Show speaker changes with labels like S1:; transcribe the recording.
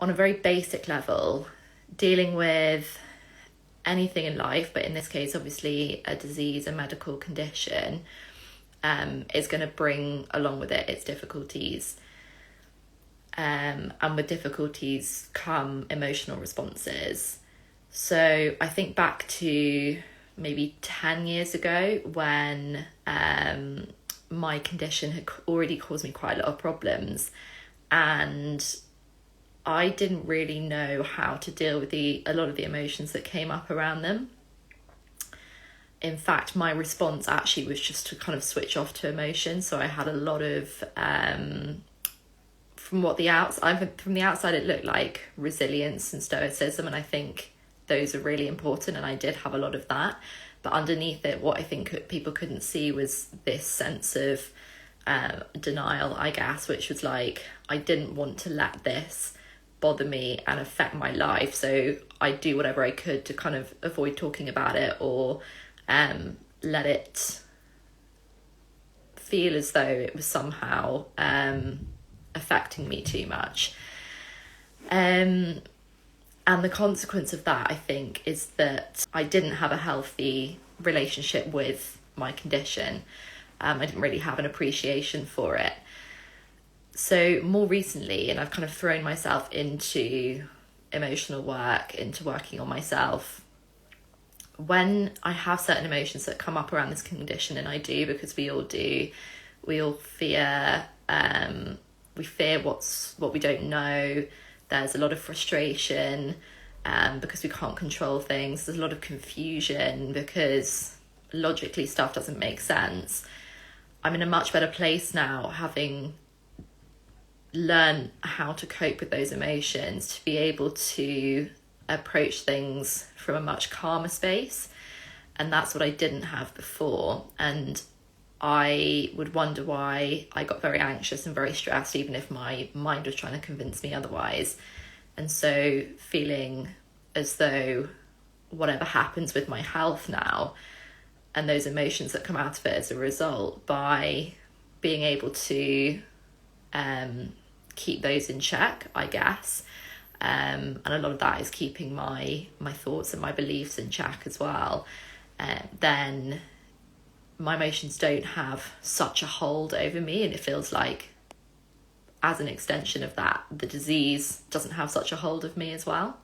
S1: on a very basic level, dealing with anything in life, but in this case, obviously a disease, a medical condition, is going to bring along with it its difficulties. And with difficulties come emotional responses. So I think back to maybe 10 years ago when my condition had already caused me quite a lot of problems, and I didn't really know how to deal with a lot of the emotions that came up around them. In fact, my response actually was just to kind of switch off to emotion. So I had a lot of, from the outside, it looked like resilience and stoicism. And I think those are really important. And I did have a lot of that. But underneath it, what I think people couldn't see was this sense of denial, I guess, which was like, I didn't want to let this bother me and affect my life. So I do whatever I could to kind of avoid talking about it, or let it feel as though it was somehow affecting me too much. And the consequence of that, I think, is that I didn't have a healthy relationship with my condition. I didn't really have an appreciation for it. So more recently, and I've kind of thrown myself into emotional work, into working on myself, when I have certain emotions that come up around this condition, and I do, because we all do, we all fear, we fear what we don't know. There's a lot of frustration because we can't control things. There's a lot of confusion because logically stuff doesn't make sense. I'm in a much better place now, having learn how to cope with those emotions, to be able to approach things from a much calmer space. And that's what I didn't have before. And I would wonder why I got very anxious and very stressed, even if my mind was trying to convince me otherwise. And so feeling as though whatever happens with my health now, and those emotions that come out of it as a result, by being able to keep those in check, I guess. And a lot of that is keeping my thoughts and my beliefs in check as well. Then my emotions don't have such a hold over me, and it feels like, as an extension of that, the disease doesn't have such a hold of me as well.